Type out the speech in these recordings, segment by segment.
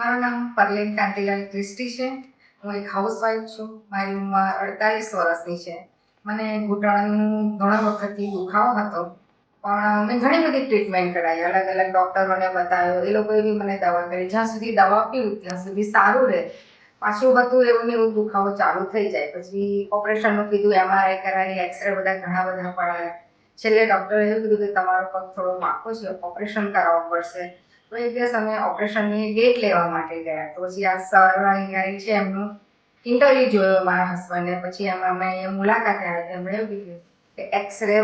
મારું નામ પરલીન કાંતિલાલ ક્રિસ્ટી છે. હું એક હાઉસવાઈફ છું. મારી ઉંમર 48 વર્ષની છે. મને ઘૂંટણનો ઘણા વખતથી દુખાવો હતો, પણ મેં ઘણી બધી ટ્રીટમેન્ટ કરાવી, અલગ અલગ ડૉક્ટરોને બતાવ્યો, એ લોકોએ બી મને દવા કરી. જ્યાં સુધી દવા પીવું ત્યાં સુધી સારું રહે. પાછું હતું એવું ને એવું દુખાવો ચાલુ થઈ જાય. પછી ઓપરેશનનું કીધું, MRI કરાવી, એક્સરે બધા ઘણા બધા પડાયા. છેલ્લે ડૉક્ટરે એવું કીધું કે તમારો પગ થોડો વાંકો છે, ઓપરેશન કરાવવું પડશે. તો એક દિવસ અમે ઓપરેશનની ડેટ લેવા માટે ગયા. તો પછી આ સર અહીંયા છે, એમનું ઇન્ટરવ્યૂ જોયો મારા હસબન્ડે. પછી અમે અહીંયા મુલાકાતે આવ્યા. એમણે એવું કીધું કે એક્સરે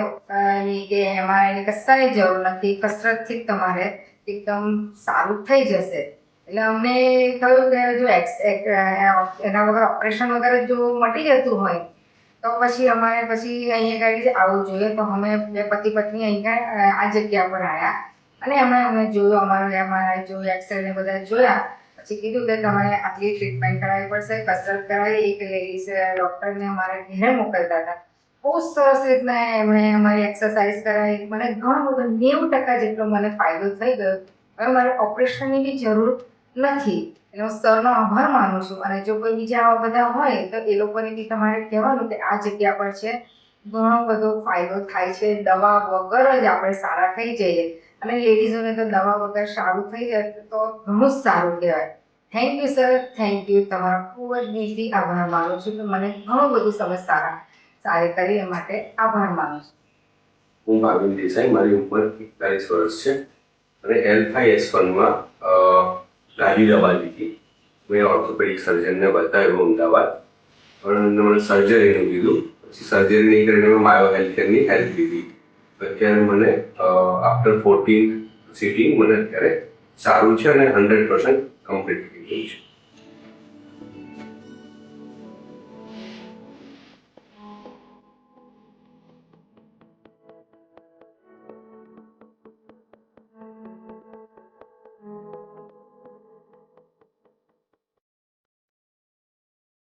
ની કે MRI ની કશાની જરૂર નથી, કસરતથી જ તમારે એકદમ સારું થઈ જશે. એટલે અમને થયું કે જો એના વગર ઓપરેશન વગર જો મટી જતું હોય તો પછી અમારે પછી અહીંયા આગળ આવવું જોઈએ. તો અમે બે પતિ પત્ની અહીંયા આ જગ્યા પર આવ્યા અને એમણે અમને જોયું, અમારું MRI જોયું, એક્સરે ને બધા જોયા. પછી કીધું કે તમારે આટલી ટ્રીટમેન્ટ કરાવવી પડશે, કસરત કરાવી. એક લેડીઝ ડૉક્ટરને અમારા ઘરે મોકલતા હતા. બહુ સરસ રીતના એમણે અમારી એક્સરસાઇઝ કરાવી. મને ઘણો બધો 90% જેટલો મને ફાયદો થઈ ગયો. હવે મારે ઓપરેશનની બી જરૂર નથી. એટલે હું સરનો આભાર માનું છું. અને જો કોઈ બીજા આવા બધા હોય તો એ લોકોને બી તમારે કહેવાનું કે આ જગ્યા પર છે, ઘણો બધો ફાયદો થાય છે. દવા વગર જ આપણે સારા થઈ જઈએ. અને લેડીઝોને તો દવા વગર સારું થઈ જાય તો ઘણું જ સારું કહેવાય. Thank you sir, thank you. તમારો ખૂબ જ દિલથી આભાર માનું છું કે મને ઘણું બધું તમે સારી કરી એ માટે આભાર માનું છું. હું ભાવિન દેસાઈ, મારી ઉંમર 41 વર્ષ છે અને L5S1માં ગાડી દવા લીધી. મેં ઓર્થોપેડિક સર્જનને બતાવ્યું અમદાવાદ, પણ મને સર્જરીનું કીધું. પછી સર્જરી નહીં કરીને મેં માયો હેલ્થકેરની હેલ્પ લીધી. અત્યારે મને આફ્ટર 14 સિટિંગ મને અત્યારે સારું છે અને 100% કમ્પ્લીટ થઈ ગયું છે.